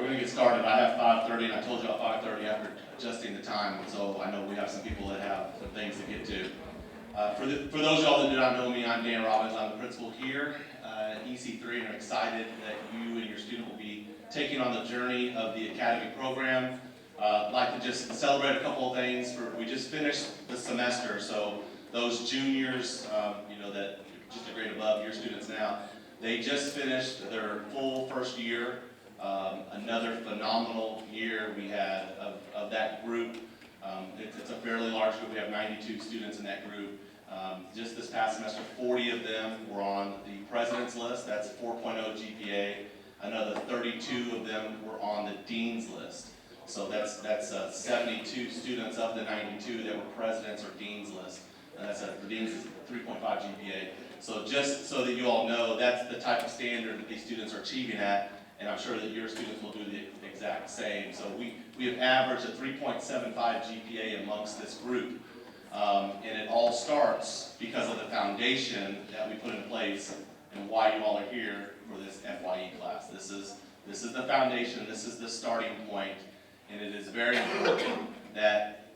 we're going to get started. I have 5:30, and I told you at 5:30 after adjusting the time, so I know we have some people that have some things to get to. For those of y'all that do not know me, I'm Dan Robbins. I'm the principal here at EC3, and I'm excited that you and your student will be taking on the journey of the Academy program. I'd like to just celebrate a couple of things. We just finished the semester, so those juniors, that just a grade above your students now, they just finished their full first year. Another phenomenal year we had of that group. It's a fairly large group. We have 92 students in that group. Just this past semester, 40 of them were on the president's list. That's 4.0 GPA. Another 32 of them were on the dean's list. So that's 72 students of the 92 that were president's or dean's list. And the dean's is 3.5 GPA. So just so that you all know, that's the type of standard that these students are achieving at, and I'm sure that your students will do the exact same. So we have averaged a 3.75 GPA amongst this group. And it all starts because of the foundation that we put in place and why you all are here for this FYE class. This is the foundation, this is the starting point, and it is very important that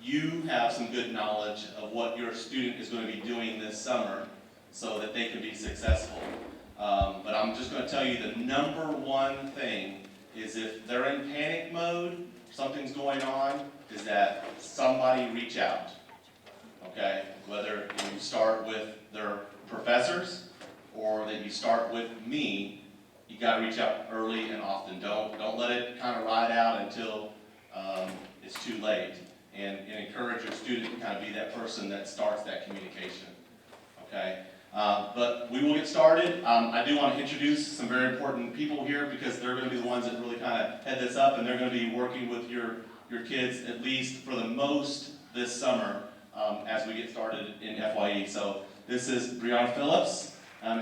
you have some good knowledge of what your student is going to be doing this summer so that they can be successful. But I'm just going to tell you the number one thing is if they're in panic mode, something's going on, is that somebody reach out. Okay? Whether you start with their professors or that you start with me, you got to reach out early and often. Don't let it kind of ride out until it's too late. And encourage your student to kind of be that person that starts that communication. Okay? But we will get started. I do want to introduce some very important people here because they're going to be the ones that really kind of head this up, and they're going to be working with your kids at least for the most this summer as we get started in FYE. So this is Brianna Phillips.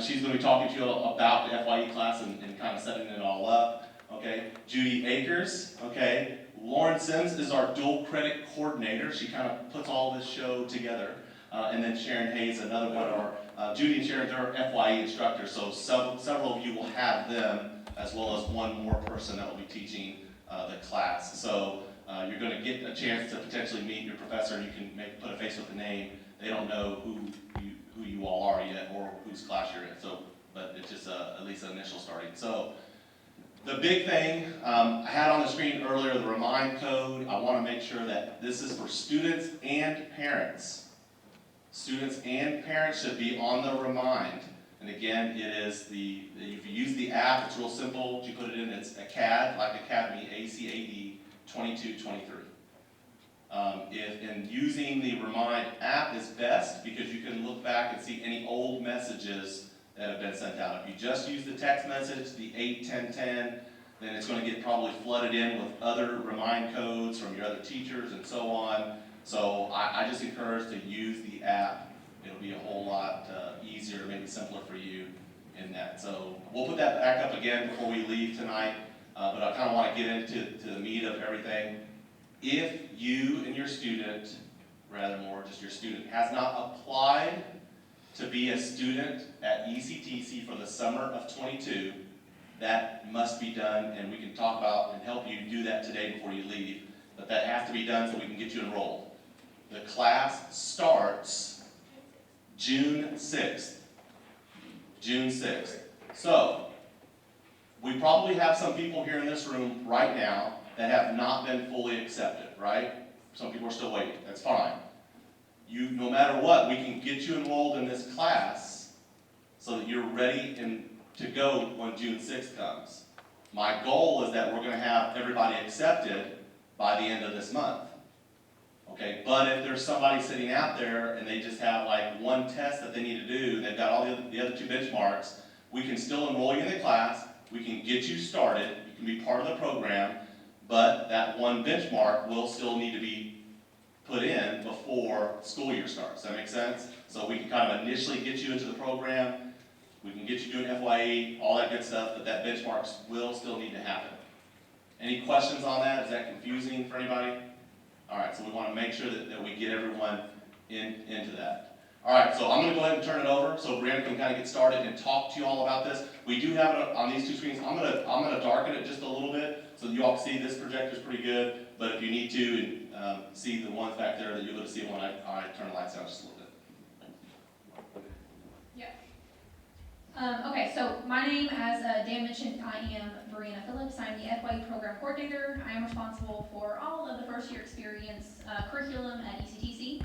She's going to be talking to you about the FYE class and kind of setting it all up. Okay? Judy Akers. Okay? Lauren Sims is our dual credit coordinator. She kind of puts all this show together. And then Sharon Hayes, another one. Judy and Sharon are FYE instructors, so several of you will have them, as well as one more person that will be teaching the class. So you're going to get a chance to potentially meet your professor, and you can put a face with a name. They don't know who you all are yet or whose class you're in. So, but it's just at least an initial starting. So. The big thing I had on the screen earlier, the remind code. I want to make sure that this is for students and parents. Students and parents should be on the remind. And again, it is if you use the app, it's real simple. You put it in, it's ACAD, like Academy, ACAD 2223. And using the remind app is best because you can look back and see any old messages that have been sent out. If you just use the text message, the 8-10-10, then it's going to get probably flooded in with other remind codes from your other teachers and so on. So I just encourage to use the app. It'll be a whole lot easier, maybe simpler for you in that. So we'll put that back up again before we leave tonight, but I kind of want to get into the meat of everything. If you and your student, rather more just your student, has not applied to be a student at ECTC for the summer of 22, that must be done, and we can talk about and help you do that today before you leave. But that has to be done so we can get you enrolled. The class starts June 6th. June 6th. So, we probably have some people here in this room right now that have not been fully accepted, right? Some people are still waiting. That's fine. No matter what, we can get you enrolled in this class so that you're ready to go when June 6th comes. My goal is that we're going to have everybody accepted by the end of this month. Okay, but if there's somebody sitting out there and they just have like one test that they need to do, they've got all the other two benchmarks, we can still enroll you in the class, we can get you started, you can be part of the program, but that one benchmark will still need to be put in before school year starts. Does that make sense? So we can kind of initially get you into the program, we can get you doing FYE, all that good stuff, but that benchmarks will still need to happen. Any questions on that? Is that confusing for anybody? All right, so we want to make sure that we get everyone into that. All right, so I'm going to go ahead and turn it over so Brianna can kind of get started and talk to you all about this. We do have it on these two screens. I'm going to darken it just a little bit so you all can see this projector's pretty good, but if you need to see the ones back there, that you're going to see when I turn the lights down just a little bit. Okay, so my name, as Dan mentioned, I am Brianna Phillips. I'm the FYE program coordinator. I am responsible for all of the first year experience curriculum at ECTC.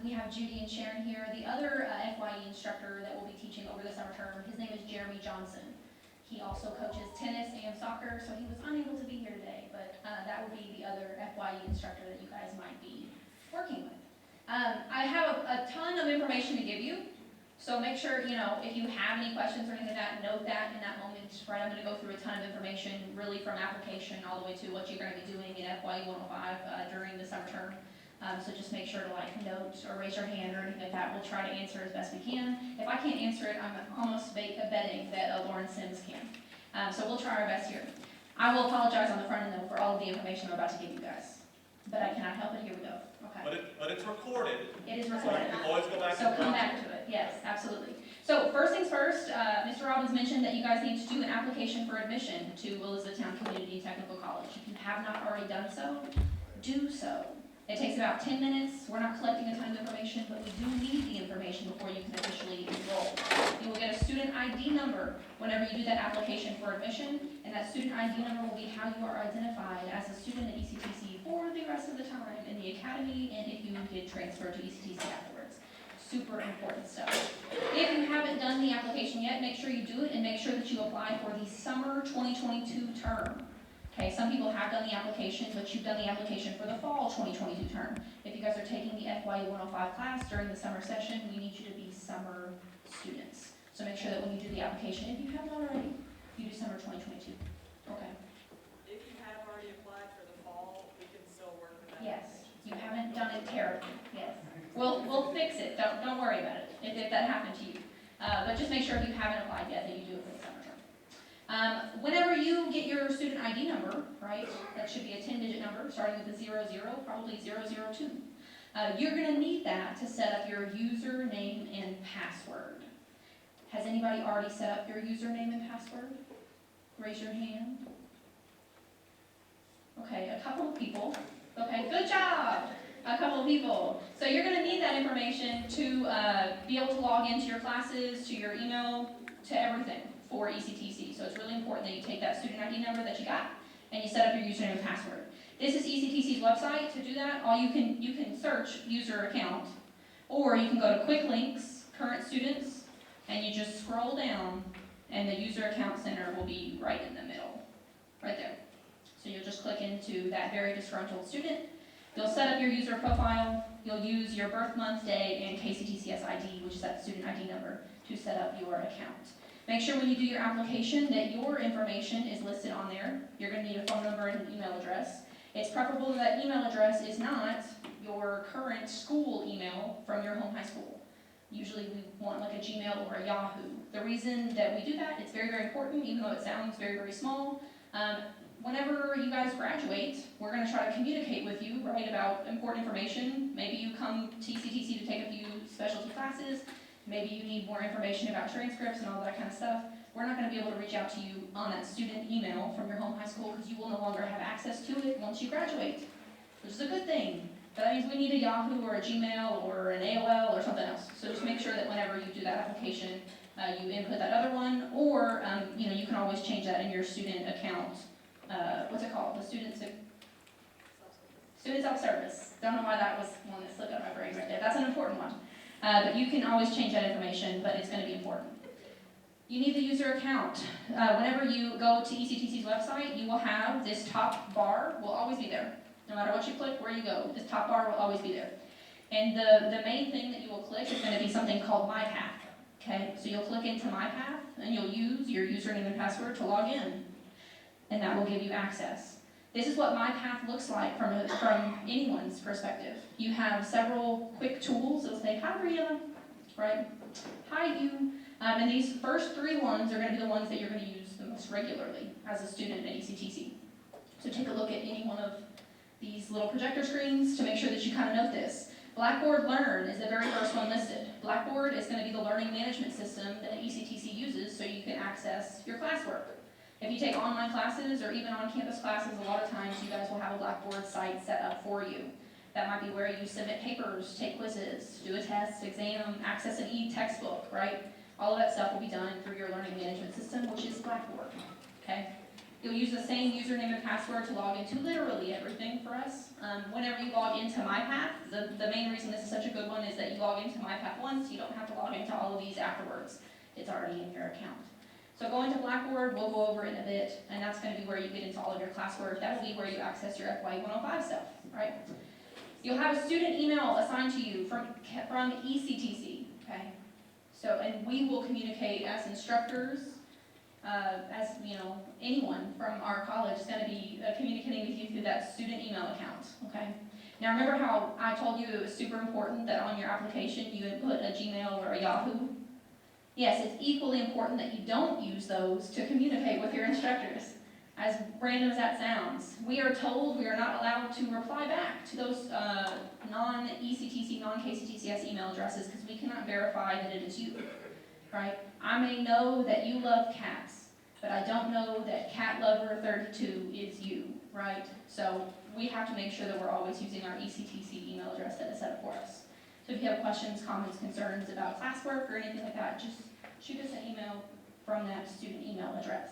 We have Judy and Sharon here. The other FYE instructor that will be teaching over the summer term, his name is Jeremy Johnson. He also coaches tennis and soccer, so he was unable to be here today, but that would be the other FYE instructor that you guys might be working with. I have a ton of information to give you. So make sure, if you have any questions or anything like that, note that in that moment, right? I'm going to go through a ton of information, really from application all the way to what you're going to be doing in FYE 105 during the summer term. So just make sure to note or raise your hand or anything like that. We'll try to answer as best we can. If I can't answer it, I'm almost betting that Lauren Sims can. So we'll try our best here. I will apologize on the front end though for all of the information I'm about to give you guys. But I cannot help it. Here we go. Okay. But it's recorded. It is recorded. So you can always go back So come back to it. Yes, absolutely. So first things first, Mr. Robbins mentioned that you guys need to do an application for admission to Elizabethtown Community Technical College. If you have not already done so, do so. It takes about 10 minutes. We're not collecting a ton of information, but we do need the information before you can officially enroll. You will get a student ID number whenever you do that application for admission, and that student ID number will be how you are identified as a student at ECTC for the rest of the time in the academy, and if you did transfer to ECTC afterwards. Super important stuff. If you haven't done the application yet, make sure you do it, and make sure that you apply for the summer 2022 term. Okay, some people have done the application, but you've done the application for the fall 2022 term. If you guys are taking the FYE 105 class during the summer session, we need you to be summer students. So make sure that when you do the application, if you haven't already, you do summer 2022. Okay. If you have already applied for the fall, we can still work with that. Yes, you haven't done it terribly. Yes, we'll fix it. Don't worry about it if that happened to you. But just make sure if you haven't applied yet that you do it for the summer term. Whenever you get your student ID number, right, that should be a 10-digit number starting with a 00, probably 002. You're going to need that to set up your username and password. Has anybody already set up your username and password? Raise your hand. Okay, a couple of people. Okay, good job. A couple of people. So you're going to need that information to be able to log into your classes, to your email, to everything for ECTC. So it's really important that you take that student ID number that you got and you set up your username and password. This is ECTC's website. To do that, you can search user account, or you can go to quick links, current students, and you just scroll down and the user account center will be right in the middle, right there. So you'll just click into that very disgruntled student. You'll set up your user profile. You'll use your birth month, day, and KCTCS ID, which is that student ID number, to set up your account. Make sure when you do your application that your information is listed on there. You're going to need a phone number and an email address. It's preferable that email address is not your current school email from your home high school. Usually we want like a Gmail or a Yahoo. The reason that we do that, it's very, very important, even though it sounds very, very small. Whenever you guys graduate, we're going to try to communicate with you, right, about important information. Maybe you come to ECTC to take a few specialty classes. Maybe you need more information about transcripts and all that kind of stuff. We're not going to be able to reach out to you on that student email from your home high school because you will no longer have access to it once you graduate, which is a good thing. But that means we need a Yahoo or a Gmail or an AOL or something else. So just make sure that whenever you do that application, you input that other one, or you can always change that in your student account. What's it called? The student self-service. Don't know why that was one that slipped out of my brain right there. That's an important one. But you can always change that information, but it's going to be important. You need the user account. Whenever you go to ECTC's website, you will have this top bar will always be there. No matter what you click, where you go, this top bar will always be there. And the main thing that you will click is going to be something called My Path. Okay, so you'll click into My Path, and you'll use your username and password to log in, and that will give you access. This is what My Path looks like from anyone's perspective. You have several quick tools. It'll say, hi, Brianna, right? Hi, you. And these first three ones are going to be the ones that you're going to use the most regularly as a student at ECTC. So take a look at any one of these little projector screens to make sure that you kind of note this. Blackboard Learn is the very first one listed. Blackboard is going to be the learning management system that ECTC uses so you can access your classwork. If you take online classes or even on-campus classes, a lot of times you guys will have a Blackboard site set up for you. That might be where you submit papers, take quizzes, do a test, exam, access an e-textbook, right? All of that stuff will be done through your learning management system, which is Blackboard, okay? You'll use the same username and password to log into literally everything for us. Whenever you log into MyPath, the main reason this is such a good one is that you log into MyPath once, you don't have to log into all of these afterwards. It's already in your account. So going to Blackboard, we'll go over it in a bit, and that's going to be where you get into all of your classwork. That'll be where you access your FYE 105 stuff, right? You'll have a student email assigned to you from ECTC, okay? So, and we will communicate as instructors, as, you know, anyone from our college is going to be communicating with you through that student email account, okay? Now remember how I told you it was super important that on your application you input a Gmail or a Yahoo? Yes, it's equally important that you don't use those to communicate with your instructors. As random as that sounds, we are told we are not allowed to reply back to those non-ECTC, non-KCTCS email addresses because we cannot verify that it is you, right? I may know that you love cats, but I don't know that CatLover32 is you, right? So we have to make sure that we're always using our ECTC email address that is set up for us. So if you have questions, comments, concerns about classwork or anything like that, just shoot us an email from that student email address.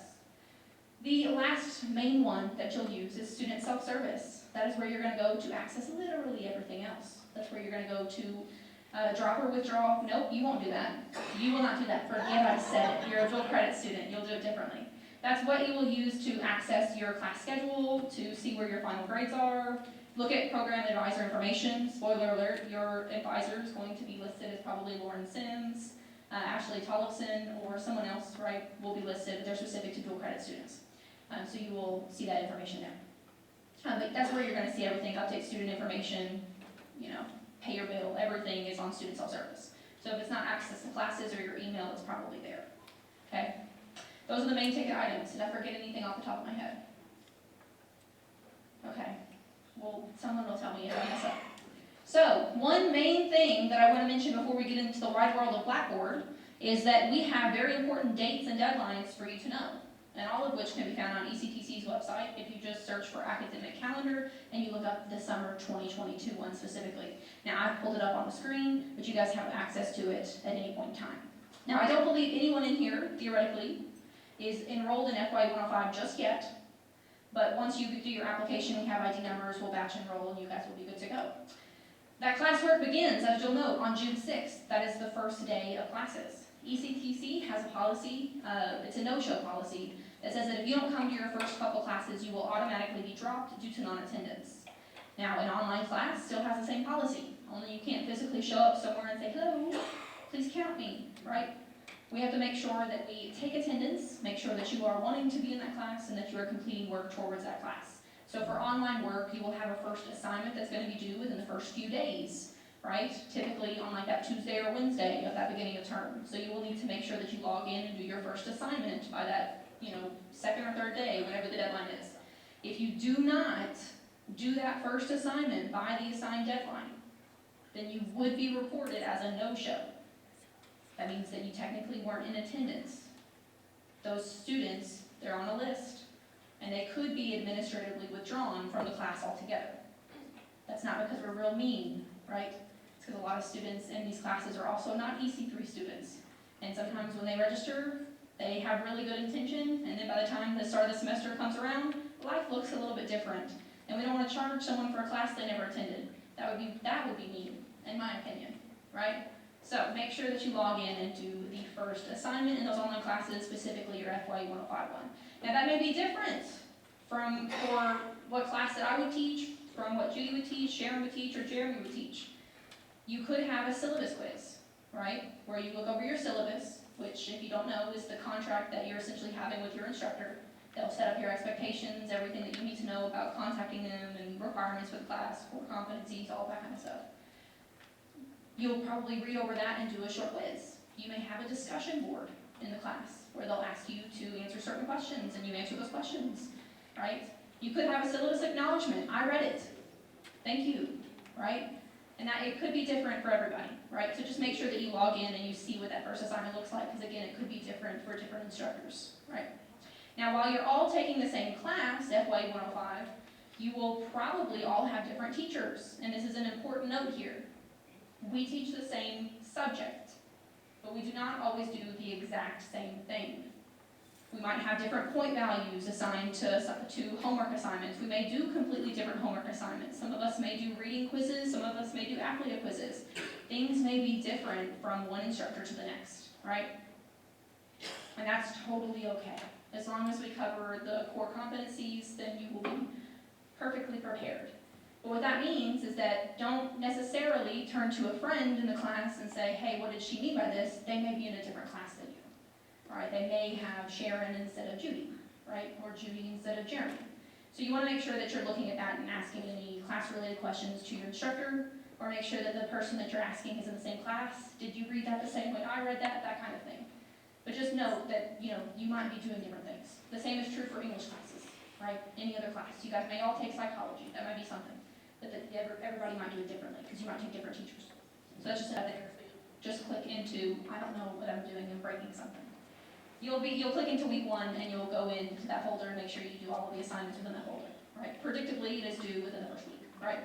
The last main one that you'll use is student self-service. That is where you're going to go to access literally everything else. That's where you're going to go to drop or withdraw. Nope, you won't do that. You will not do that. Forget I said it. You're a dual credit student. You'll do it differently. That's what you will use to access your class schedule, to see where your final grades are, look at program advisor information. Spoiler alert, your advisor is going to be listed as probably Lauren Sims, Ashley Tollefson, or someone else, right, will be listed, but they're specific to dual credit students. So you will see that information there. But that's where you're going to see everything, update student information, you know, pay your bill, everything is on student self-service. So if it's not access to classes or your email, it's probably there, okay? Those are the main ticket items. Did I forget anything off the top of my head? Okay, well, someone will tell me if I mess up. So, one main thing that I want to mention before we get into the wide world of Blackboard is that we have very important dates and deadlines for you to know, and all of which can be found on ECTC's website if you just search for academic calendar and you look up the summer 2022 one specifically. Now, I've pulled it up on the screen, but you guys have access to it at any point in time. Now, I don't believe anyone in here, theoretically, is enrolled in FYE 105 just yet, but once you do your application, we have ID numbers, we'll batch enroll, and you guys will be good to go. That classwork begins, as you'll note, on June 6th. That is the first day of classes. ECTC has a policy, it's a no-show policy, that says that if you don't come to your first couple classes, you will automatically be dropped due to non-attendance. Now, an online class still has the same policy, only you can't physically show up somewhere and say, hello, please count me, right? We have to make sure that we take attendance, make sure that you are wanting to be in that class, and that you are completing work towards that class. So for online work, you will have a first assignment that's going to be due within the first few days, right? Typically on like that Tuesday or Wednesday of that beginning of term. So you will need to make sure that you log in and do your first assignment by that, you know, second or third day, whenever the deadline is. If you do not do that first assignment by the assigned deadline, then you would be reported as a no-show. That means that you technically weren't in attendance. Those students, they're on a list, and they could be administratively withdrawn from the class altogether. That's not because we're real mean, right? It's because a lot of students in these classes are also not EC3 students. And sometimes when they register, they have really good intention, and then by the time the start of the semester comes around, life looks a little bit different. And we don't want to charge someone for a class they never attended. That would be mean, in my opinion, right? So make sure that you log in and do the first assignment in those online classes, specifically your FYE 105 one. Now that may be different for what class that I would teach, from what Judy would teach, Sharon would teach, or Jeremy would teach. You could have a syllabus quiz, right? Where you look over your syllabus, which if you don't know is the contract that you're essentially having with your instructor. They'll set up your expectations, everything that you need to know about contacting them and requirements for the class, core competencies, all that kind of stuff. You'll probably read over that and do a short quiz. You may have a discussion board in the class where they'll ask you to answer certain questions and you answer those questions, right? You could have a syllabus acknowledgement. I read it. Thank you, right? And that it could be different for everybody, right? So just make sure that you log in and you see what that first assignment looks like, because again, it could be different for different instructors, right? Now, while you're all taking the same class, FYE 105, you will probably all have different teachers, and this is an important note here. We teach the same subject, but we do not always do the exact same thing. We might have different point values assigned to homework assignments. We may do completely different homework assignments. Some of us may do reading quizzes, some of us may do aptitude quizzes. Things may be different from one instructor to the next, right? And that's totally okay. As long as we cover the core competencies, then you will be perfectly prepared. But what that means is that don't necessarily turn to a friend in the class and say, hey, what did she mean by this? They may be in a different class than you. Right? They may have Sharon instead of Judy, right? Or Judy instead of Jeremy. So you want to make sure that you're looking at that and asking any class-related questions to your instructor, or make sure that the person that you're asking is in the same class. Did you read that the same way I read that? That kind of thing. But just note that, you might be doing different things. The same is true for English classes, right? Any other class. You guys may all take psychology. That might be something. But everybody might do it differently, because you might take different teachers. So that's just out there. Just click into, I don't know what I'm doing and breaking something. You'll click into week 1 and you'll go into that folder and make sure you do all of the assignments within that folder, right? Predictably, it is due within the first week, right?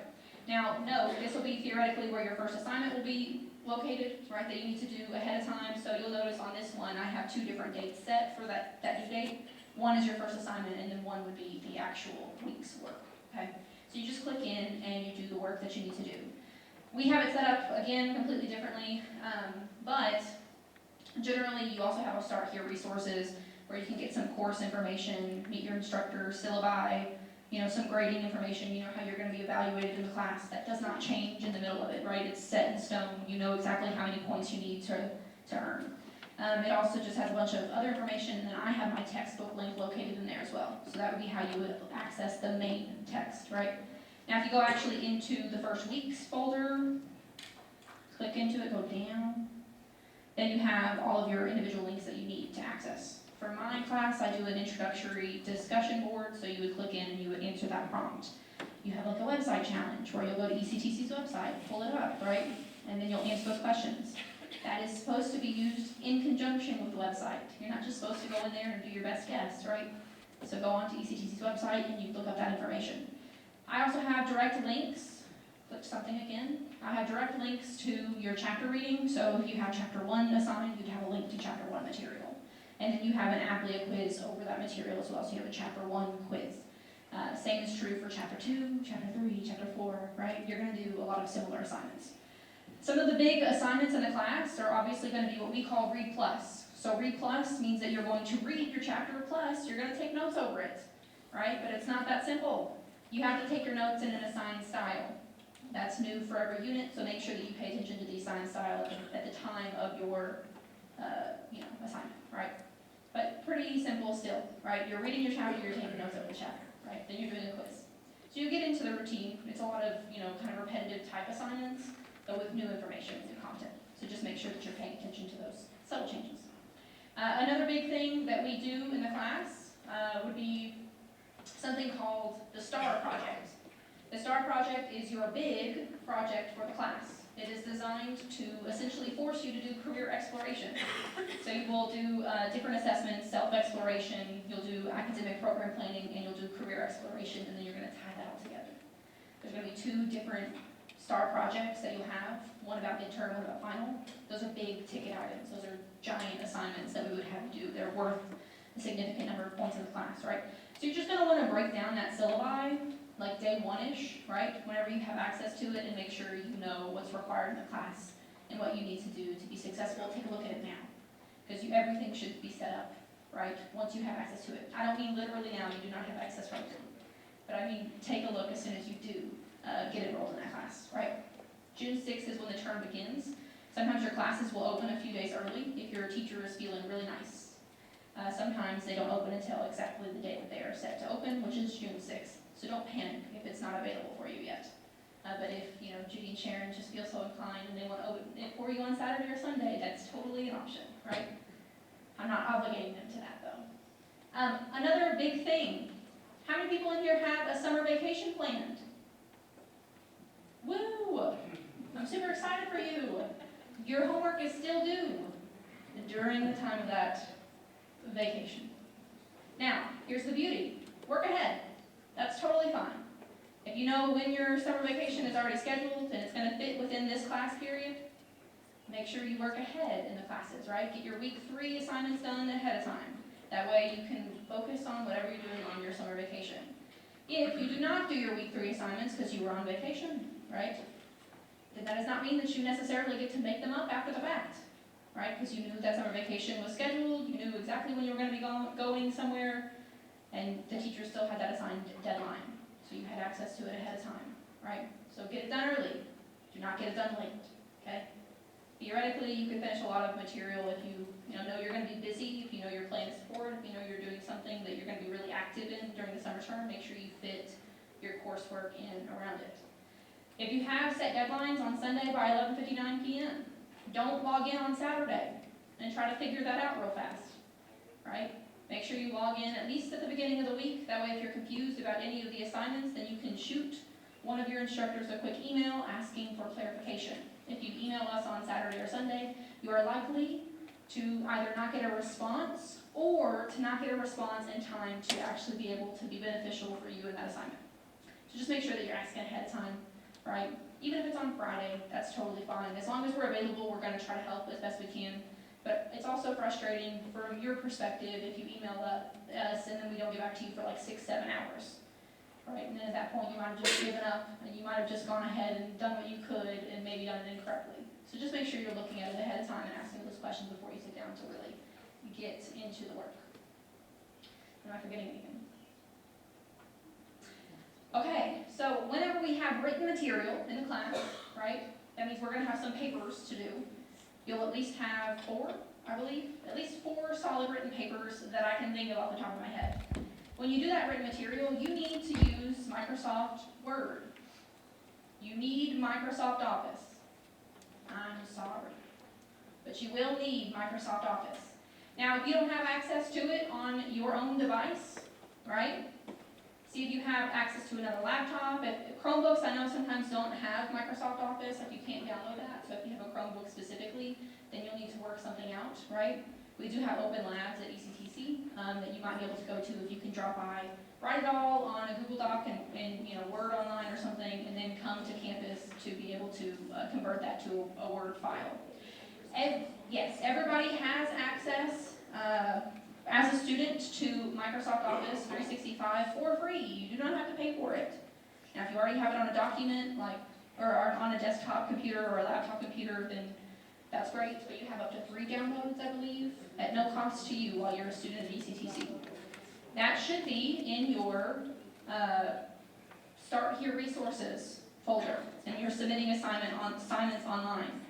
Now, no, this will be theoretically where your first assignment will be located, right? That you need to do ahead of time. So you'll notice on this one, I have 2 different dates set for that due date. One is your first assignment, and then one would be the actual week's work, okay? So you just click in and you do the work that you need to do. We have it set up, again, completely differently, but generally, you also have a Start Here resources where you can get some course information, meet your instructor, syllabi, some grading information, how you're going to be evaluated in the class. That does not change in the middle of it, right? It's set in stone. You know exactly how many points you need to earn. It also just has a bunch of other information, and then I have my textbook link located in there as well. So that would be how you would access the main text, right? Now, if you go actually into the first week's folder, click into it, go down, then you have all of your individual links that you need to access. For my class, I do an introductory discussion board, so you would click in and you would answer that prompt. You have like a website challenge where you'll go to ECTC's website, pull it up, right? And then you'll answer those questions. That is supposed to be used in conjunction with the website. You're not just supposed to go in there and do your best guess, right? So go on to ECTC's website and you look up that information. I also have direct links. Click something again. I have direct links to your chapter reading. So if you have chapter 1 assigned, you'd have a link to chapter 1 material. And then you have an Applia quiz over that material as well. So you have a chapter 1 quiz. Same is true for chapter 2, chapter 3, chapter 4, right? You're going to do a lot of similar assignments. Some of the big assignments in the class are obviously going to be what we call Read Plus. So Read Plus means that you're going to read your chapter plus, you're going to take notes over it, right? But it's not that simple. You have to take your notes in an assigned style. That's new for every unit, so make sure that you pay attention to the assigned style at the time of your assignment, right? But pretty simple still, right? You're reading your chapter, you're taking notes over the chapter, right? Then you're doing a quiz. So you get into the routine. It's a lot of, kind of repetitive type assignments, but with new information, new content. So just make sure that you're paying attention to those subtle changes. Another big thing that we do in the class would be something called the STAR project. The STAR project is your big project for the class. It is designed to essentially force you to do career exploration. So you will do different assessments, self-exploration, you'll do academic program planning, and you'll do career exploration, and then you're going to tie that all together. There's going to be 2 different STAR projects that you'll have, one about midterm, one about final. Those are big ticket items. Those are giant assignments that we would have to do. They're worth a significant number of points in the class, right? So you're just going to want to break down that syllabi, like day 1-ish, right? Whenever you have access to it, and make sure you know what's required in the class and what you need to do to be successful. Take a look at it now, because everything should be set up, right? Once you have access to it. I don't mean literally now, you do not have access right now. But I mean, take a look as soon as you do get enrolled in that class, right? June 6th is when the term begins. Sometimes your classes will open a few days early if your teacher is feeling really nice. Sometimes they don't open until exactly the day that they are set to open, which is June 6th. So don't panic if it's not available for you yet. But if, Judy and Sharon just feel so inclined and they want to open it for you on Saturday or Sunday, that's totally an option, right? I'm not obligating them to that, though. Another big thing. How many people in here have a summer vacation planned? Woo! I'm super excited for you. Your homework is still due during the time of that vacation. Now, here's the beauty. Work ahead. That's totally fine. If you know when your summer vacation is already scheduled and it's gonna fit within this class period, make sure you work ahead in the classes, right? Get your week 3 assignments done ahead of time. That way you can focus on whatever you're doing on your summer vacation. If you do not do your week 3 assignments because you were on vacation, right? Then that does not mean that you necessarily get to make them up after the fact, right? Because you knew that summer vacation was scheduled, you knew exactly when you were going to be going somewhere, and the teacher still had that assigned deadline. So you had access to it ahead of time, right? So get it done early. Do not get it done late, okay? Theoretically, you can finish a lot of material if you know you're going to be busy, if you know you're playing a sport, if you know you're doing something that you're going to be really active in during the summer term, make sure you fit your coursework in around it. If you have set deadlines on Sunday by 11:59 p.m., don't log in on Saturday and try to figure that out real fast, right? Make sure you log in at least at the beginning of the week. That way if you're confused about any of the assignments, then you can shoot one of your instructors a quick email asking for clarification. If you email us on Saturday or Sunday, you are likely to either not get a response or to not get a response in time to actually be able to be beneficial for you in that assignment. So just make sure that you're asking ahead of time, right? Even if it's on Friday, that's totally fine. As long as we're available, we're going to try to help as best we can. But it's also frustrating from your perspective if you email us and then we don't get back to you for like 6-7 hours. Right, and then at that point you might have just given up and you might have just gone ahead and done what you could and maybe done it incorrectly. So just make sure you're looking at it ahead of time and asking those questions before you sit down to really get into the work. Am I forgetting anything? Okay, so whenever we have written material in the class, right, that means we're going to have some papers to do. You'll at least have 4, I believe, at least 4 solid written papers that I can think of off the top of my head. When you do that written material, you need to use Microsoft Word. You need Microsoft Office. I'm sorry, but you will need Microsoft Office. Now, if you don't have access to it on your own device, right? See if you have access to another laptop. If Chromebooks, I know sometimes don't have Microsoft Office, like you can't download that. So if you have a Chromebook specifically, then you'll need to work something out, right? We do have open labs at ECTC that you might be able to go to if you can drop by, write it all on a Google Doc and Word online or something, and then come to campus to be able to convert that to a Word file. Yes, everybody has access as a student to Microsoft Office 365 for free. You do not have to pay for it. Now, if you already have it on a document, or on a desktop computer or a laptop computer, then that's great, but you have up to 3 downloads, I believe, at no cost to you while you're a student at ECTC. That should be in your Start Here Resources folder, and you're submitting assignments online.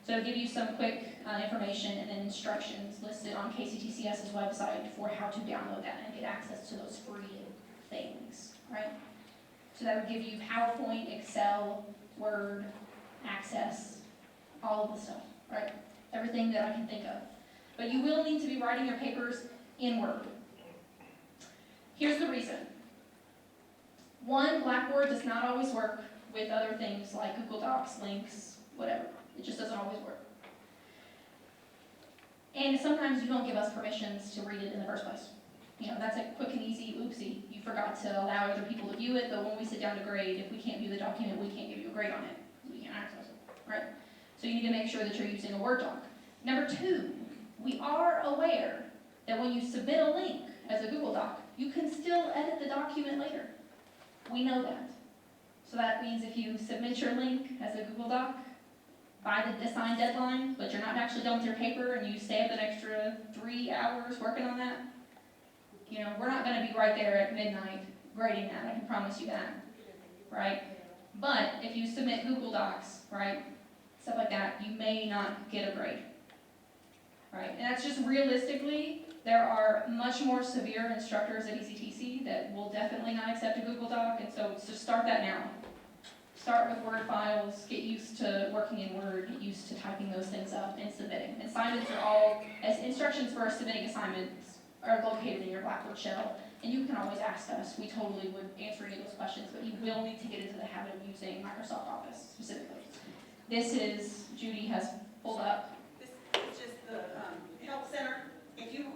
So it'll give you some quick information and then instructions listed on KCTCS's website for how to download that and get access to those free things, right? So that would give you PowerPoint, Excel, Word, Access, all of the stuff. Right? Everything that I can think of. But you will need to be writing your papers in Word. Here's the reason. 1, Blackboard does not always work with other things like Google Docs, links, whatever. It just doesn't always work. And sometimes you don't give us permissions to read it in the first place. That's a quick and easy oopsie. You forgot to allow other people to view it, but when we sit down to grade, if we can't view the document, we can't give you a grade on it. We can't access it, right? So you need to make sure that you're using a Word doc. Number 2, we are aware that when you submit a link as a Google Doc, you can still edit the document later. We know that. So that means if you submit your link as a Google Doc by the assigned deadline, but you're not actually done with your paper and you stay up an extra 3 hours working on that, we're not going to be right there at midnight grading that. I can promise you that, right? But if you submit Google Docs, right, stuff like that, you may not get a grade, right? And that's just realistically, there are much more severe instructors at ECTC that will definitely not accept a Google Doc, and so just start that now. Start with Word files, get used to working in Word, get used to typing those things up and submitting. Assignments are all, as instructions for submitting assignments are located in your Blackboard shell, and you can always ask us. We totally would answer any of those questions, but you will need to get into the habit of using Microsoft Office specifically. This is, Judy has pulled up. This is just the help center. If you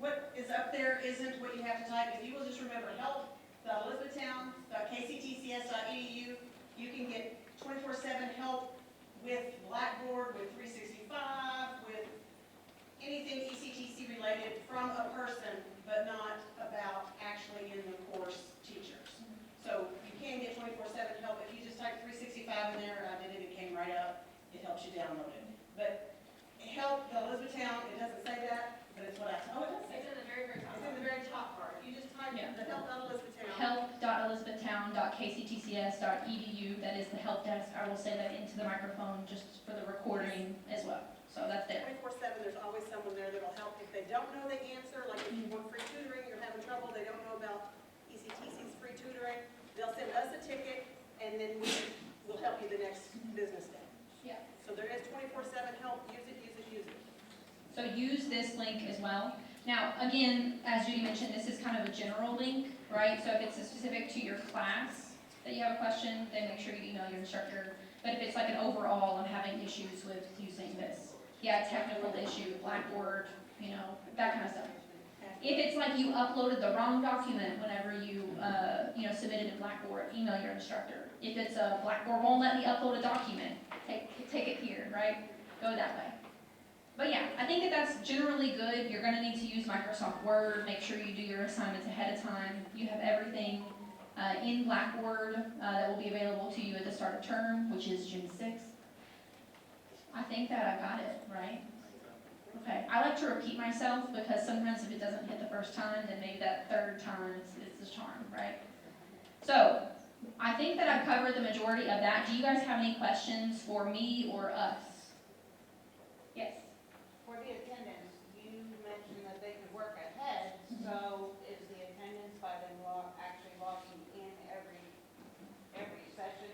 what is up there isn't what you have to type. If you will just remember help.elizabethtown.kctcs.edu, you can get 24/7 help with Blackboard, with 365, with anything ECTC related from a person, but not about actually in the course teachers. So you can get 24/7 help. If you just type 365 in there, I did it, it came right up. It helps you download it. But help.elizabethtown, it doesn't say that, but it's what I, oh, it does say It's that. in the very, very top. It's in the very top part. If you just type Yeah. the help.elizabethtown. help.elizabethtown.kctcs.edu, that is the help desk. I will say that into the microphone just for the recording as well. So that's there. 24/7, there's always someone there that'll help. If they don't know the answer, like if you want free tutoring, you're having trouble, they don't know about ECTC's free tutoring, they'll send us a ticket, and then we'll help you the next business day. Yeah. So there is 24/7 help. Use it, use it, use it. So use this link as well. Now, again, as Judy mentioned, this is kind of a general link, right? So if it's specific to your class that you have a question, then make sure you email your instructor. But if it's like an overall, I'm having issues with using this, yeah, technical issue, Blackboard, that kind of stuff. If it's like you uploaded the wrong document whenever you, submitted to Blackboard, email your instructor. If it's a Blackboard won't let me upload a document, take it here, right? Go that way. But yeah, I think that that's generally good. You're gonna need to use Microsoft Word. Make sure you do your assignments ahead of time. You have everything in Blackboard that will be available to you at the start of term, which is June 6th. I think that I got it, right? Okay, I like to repeat myself because sometimes if it doesn't hit the first time, then maybe that third time it's the charm, right? So, I think that I've covered the majority of that. Do you guys have any questions for me or us? Yes? For the attendance, you mentioned that they could work ahead, so is the attendance by them actually logging in every session,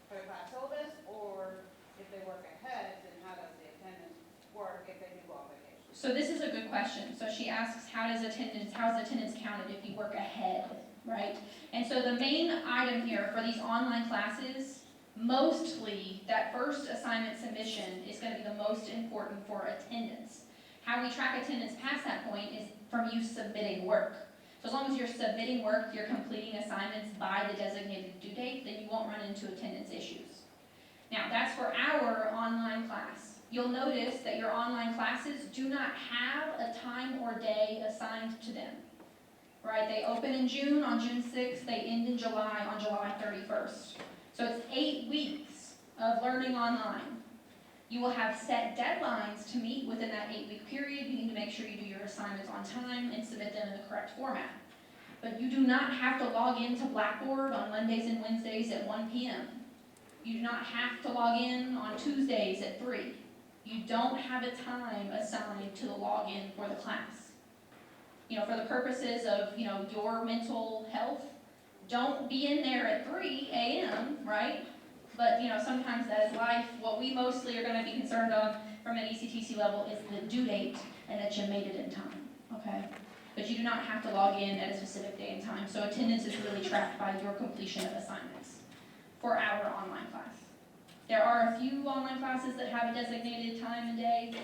for class syllabus, or if they work ahead, then how does the attendance work if they do go on vacation? So this is a good question. So she asks, how is attendance counted if you work ahead, right? And so the main item here for these online classes, mostly that first assignment submission is going to be the most important for attendance. How we track attendance past that point is from you submitting work. So as long as you're submitting work, you're completing assignments by the designated due date, then you won't run into attendance issues. Now that's for our online class. You'll notice that your online classes do not have a time or day assigned to them. Right? They open in June on June 6th, they end in July on July 31st. So it's 8 weeks of learning online. You will have set deadlines to meet within that 8-week period. You need to make sure you do your assignments on time and submit them in the correct format. But you do not have to log into Blackboard on Mondays and Wednesdays at 1 p.m. You do not have to log in on Tuesdays at 3. You don't have a time assigned to the login for the class. For the purposes of, your mental health, don't be in there at 3 a.m., right? But, sometimes that is life. What we mostly are going to be concerned of from an ECTC level is the due date and that you made it in time, okay? But you do not have to log in at a specific day and time. So attendance is really tracked by your completion of assignments for our online class. There are a few online classes that have a designated time and day,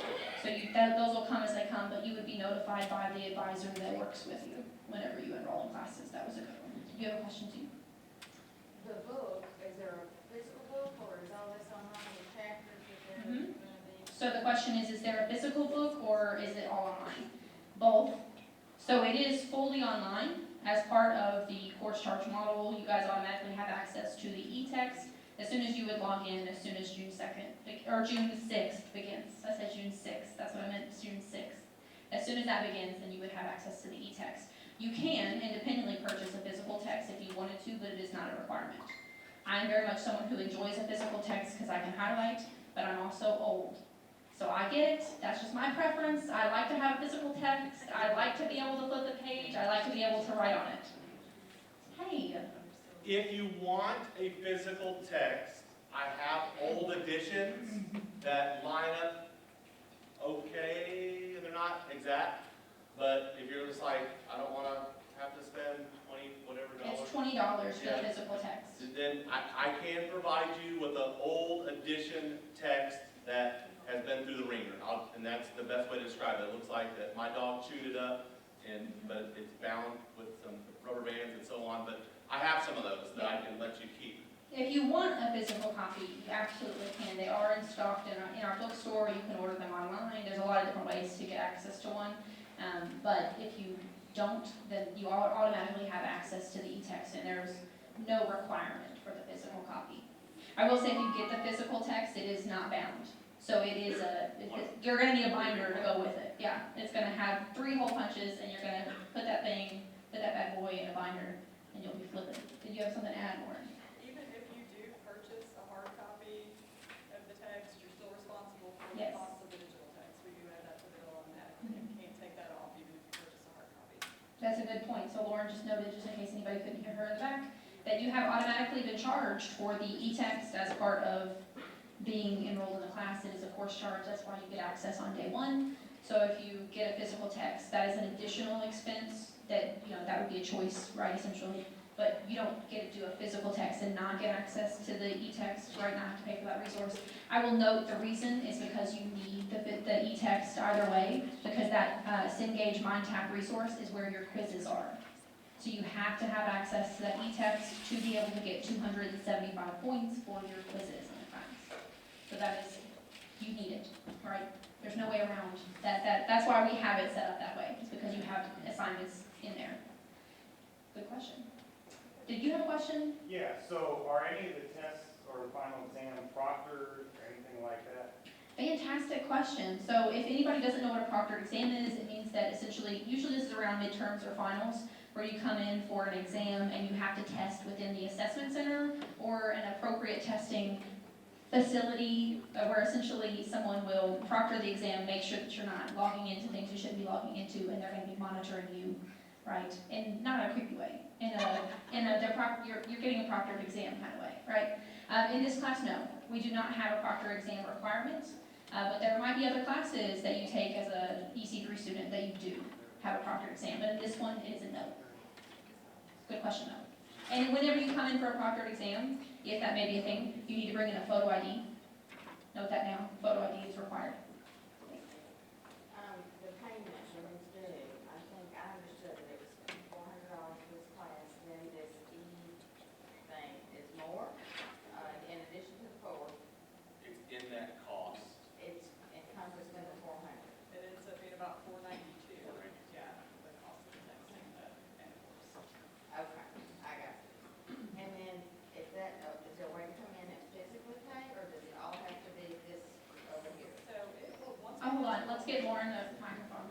so those will come as they come, but you would be notified by the advisor that works with you whenever you enroll in classes. That was a good one. Do you have a question too? The book, is there a physical book, or is all this online with chapters that they're Mhm. going to be? So the question is there a physical book or is it all online? Both. So it is fully online. As part of the course charge model, you guys automatically have access to the e-text as soon as you would log in, as soon as June 2nd, or June 6th begins. I said June 6th, that's what I meant, June 6th. As soon as that begins, then you would have access to the e-text. You can independently purchase a physical text if you wanted to, but it is not a requirement. I'm very much someone who enjoys a physical text because I can highlight, but I'm also old. So I get it, that's just my preference. I like to have physical text. I like to be able to flip the page. I like to be able to write on it. Hey. If you want a physical text, I have old editions that line up okay, and they're not exact, but if you're just like, I don't want to have to spend $20 It's $20 for Yeah. the physical text. then I can provide you with an old edition text that has been through the ringer, and that's the best way to describe it. It looks like that my dog all chewed it up, but it's bound with some rubber bands and so on, but I have some of those that I can let you keep. If you want a physical copy, you absolutely can. They are in stock in our bookstore. You can order them online. There's a lot of different ways to get access to one. But if you don't, then you automatically have access to the e-text, and there's no requirement for the physical copy. I will say if you get the physical text, it is not bound. So it is you're gonna need a binder to go with it. Yeah, it's gonna have 3 hole punches, and you're gonna put that bad boy in a binder, and you'll be flipping. Did you have something to add, Lauren? Even if you do purchase a hard copy of the text, you're still responsible for the Yes. cost of the digital text. We do add that to the bill automatically, and you can't take that off even if you purchase a hard copy. That's a good point. So Lauren just noted, just in case anybody couldn't hear her in the back, that you have automatically been charged for the e-text as part of being enrolled in the class. It is a course charge. That's why you get access on day 1. So if you get a physical text, that is an additional expense that, that would be a choice, right, essentially. But you don't get to do a physical text and not get access to the e-text, right, not have to pay for that resource. I will note the reason is because you need the e-text either way, because that Cengage MindTap resource is where your quizzes are. So you have to have access to that e-text to be able to get 275 points for your quizzes in the class. So that is, you need it, right? There's no way around that. That's why we have it set up that way, just because you have assignments in there. Good question. Did you have a question? Yeah, so are any of the tests or final exam proctored or anything like that? Fantastic question. So if anybody doesn't know what a proctored exam is, it means that essentially, usually this is around midterms or finals, where you come in for an exam and you have to test within the assessment center or an appropriate testing facility where essentially someone will proctor the exam, make sure that you're not logging into things you shouldn't be logging into, and they're going to be monitoring you, right? And not in a creepy way. You're getting a proctored exam kind of way, right? In this class, no, we do not have a proctored exam requirement, but there might be other classes that you take as a EC3 student that you do have a proctored exam, but in this one, it is a no. Good question though. And whenever you come in for a proctored exam, if that may be a thing, you need to bring in a photo ID. Note that now, photo ID is required. The payment when it's due, I think I understood that it was $400 for this class, then this thing is more, in addition to the 4, It's in that cost. it's encompassed in the 400. It ends up being about $492. Yeah, the cost of the texting and the course. Okay, I got it. And then, is there a way to come in and physically pay, or does it all have to be this over here? So it will, Hold on, let's get Lauren the microphone.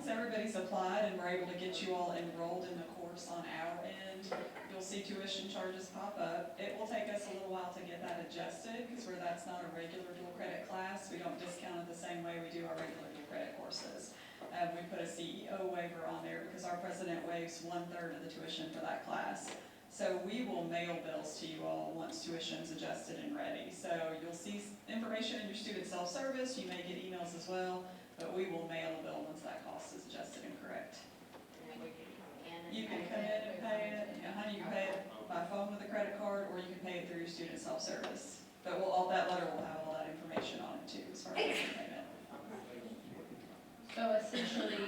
once everybody's applied and we're able to get you all enrolled in the course on our end, you'll see tuition charges pop up. It will take us a little while to get that adjusted, because that's not a regular dual credit class. We don't discount it the same way we do our regular dual credit courses. We put a CEO waiver on there because our president waives 1/3 of the tuition for that class. So we will mail bills to you all once tuition's adjusted and ready. So you'll see information in your student self-service, you may get emails as well, but we will mail a bill once that cost is adjusted and correct. And then we can come in and You can pay come in that and through pay phone? it, honey, you can pay it by phone with a credit card, or you can pay it through your student self-service. But that letter will have all that information on it too, as far as payment. So essentially,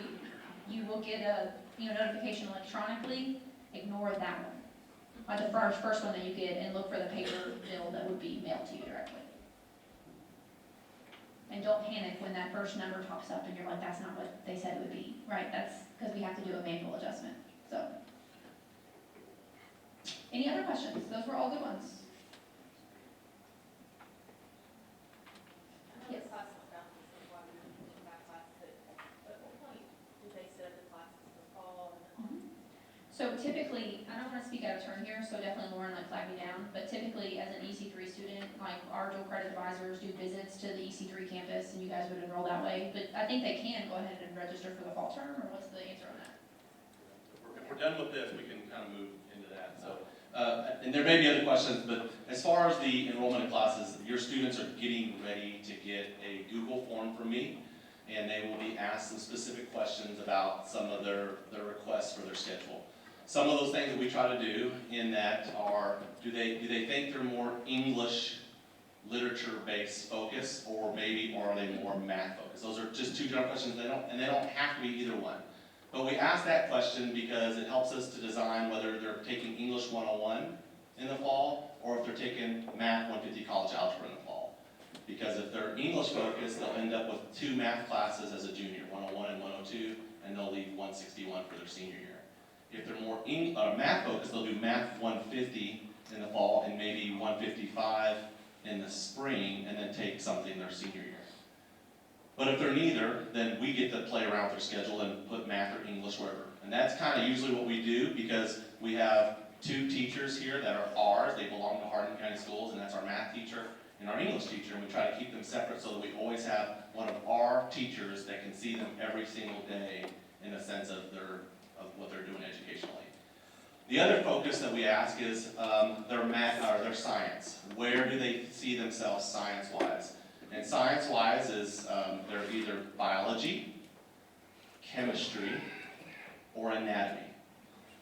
you will get a notification electronically. Ignore that one. Like the first one that you get, and look for the paper bill that would be mailed to you directly. And don't panic when that first number pops up and you're like, that's not what they said it would be, right? That's because we have to do a manual adjustment, so. Any other questions? Those were all good ones. I know the class is about this, is why we don't have classes, but at what point do they set up the classes for fall and So typically, I don't want to speak out of turn here, so definitely Lauren, flag me down, but typically as an EC3 student, our dual credit advisors do visits to the EC3 campus, and you guys would enroll that way, but I think they can go ahead and register for the fall term, or what's the answer on that? If we're done with this, we can kind of move into that. So, and there may be other questions, but as far as the enrollment of classes, your students are getting ready to get a Google form from me, and they will be asked some specific questions about some of their requests for their schedule. Some of those things that we try to do in that are, do they think they're more English literature-based focus, or are they more math-focused? Those are just two general questions, they don't have to be either one. But we ask that question because it helps us to design whether they're taking English 101 in the fall, or if they're taking Math 150 College Algebra in the fall. Because if they're English focused, they'll end up with 2 math classes as a junior, 101 and 102, and they'll leave 161 for their senior year. If they're more math focused, they'll do Math 150 in the fall and maybe 155 in the spring, and then take something their senior year. But if they're neither, then we get to play around with their schedule and put math or English wherever. And that's kind of usually what we do, because we have 2 teachers here that are ours, they belong to Hardin County Schools, and that's our math teacher and our English teacher, and we try to keep them separate so that we always have one of our teachers that can see them every single day in the sense of what they're doing educationally. The other focus that we ask is their math or their science. Where do they see themselves science-wise? And science-wise is they're either biology, chemistry, or anatomy.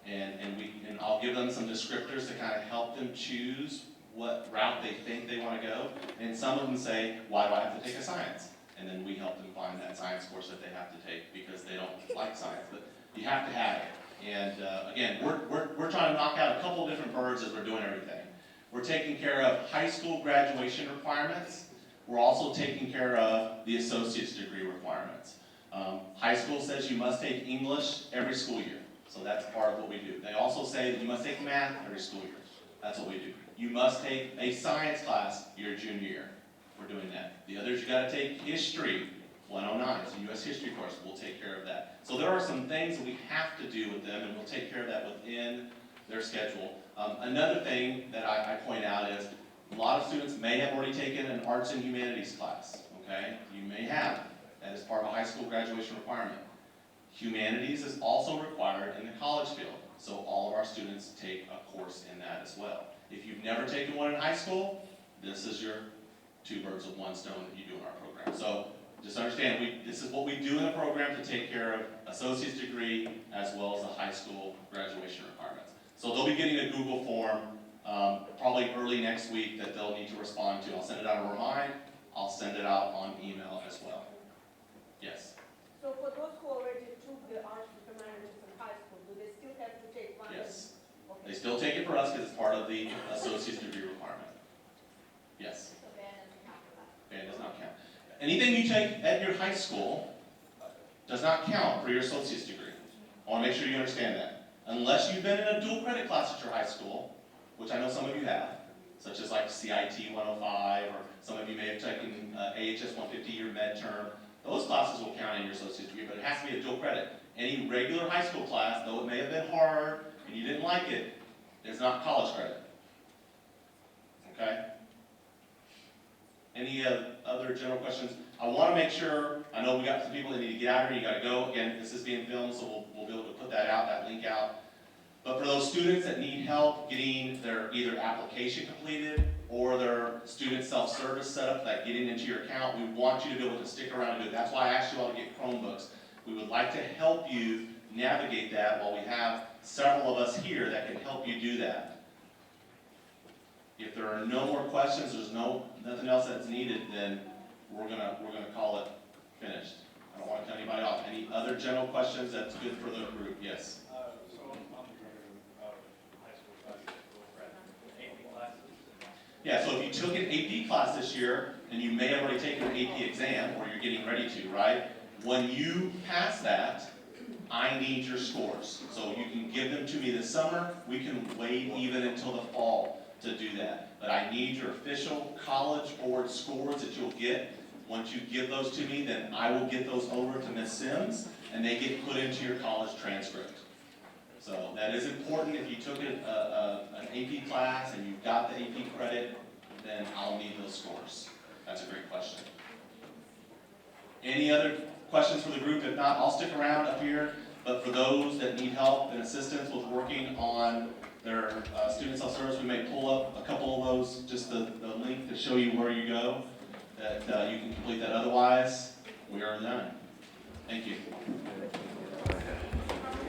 And I'll give them some descriptors to kind of help them choose what route they think they want to go. And some of them say, why do I have to take a science? And then we help them find that science course that they have to take because they don't like science. But you have to have it. And again, we're trying to knock out a couple of different birds as we're doing everything. We're taking care of high school graduation requirements. We're also taking care of the associate's degree requirements. High school says you must take English every school year. So that's part of what we do. They also say that you must take math every school year. That's what we do. You must take a science class your junior year. We're doing that. The others, you gotta take history 109, it's a U.S. history course. We'll take care of that. So there are some things that we have to do with them, and we'll take care of that within their schedule. Another thing that I point out is a lot of students may have already taken an arts and humanities class, okay? You may have. That is part of a high school graduation requirement. Humanities is also required in the college field, so all of our students take a course in that as well. If you've never taken one in high school, this is your 2 birds with 1 stone that you do in our program. So just understand, this is what we do in the program to take care of associate's degree as well as the high school graduation requirements. So they'll be getting a Google form probably early next week that they'll need to respond to. I'll send it out a remind. I'll send it out on email as well. Yes? So for those who already took the arts and humanities in high school, do they still have to take one? Yes. Okay. They still take it for us because it's part of the associate's degree requirement. Yes? So band doesn't count for that. Band does not count. Anything you take at your high school does not count for your associate's degree. I want to make sure you understand that. Unless you've been in a dual credit class at your high school, which I know some of you have, such as like CIT 105, or some of you may have taken AHS 150 your med term. Those classes will count in your associate's degree, but it has to be a dual credit. Any regular high school class, though it may have been hard and you didn't like it, is not college credit. Okay? Any other general questions? I want to make sure, I know we got some people that need to get out here, you got to go. Again, this is being filmed, so we'll be able to put that out, that link out. But for those students that need help getting their either application completed or their student self-service set up, like getting into your account, we want you to be able to stick around and do it. That's why I asked you all to get Chromebooks. We would like to help you navigate that while we have several of us here that can help you do that. If there are no more questions, there's nothing else that's needed, then we're gonna call it finished. I don't want to cut anybody off. Any other general questions that's good for the group? Yes? So I'm high school classes, AP classes. Yeah, so if you took an AP class this year, and you may have already taken an AP exam, or you're getting ready to, right? When you pass that, I need your scores. So you can give them to me this summer. We can wait even until the fall to do that. But I need your official College Board scores that you'll get. Once you give those to me, then I will get those over to Ms. Sims, and they get put into your college transcript. So that is important. If you took an AP class and you got the AP credit, then I'll need those scores. That's a great question. Any other questions for the group? If not, I'll stick around up here. But for those that need help and assistance with working on their student self-service, we may pull up a couple of those, just the link to show you where you go, that you can complete that. Otherwise, we are done. Thank you.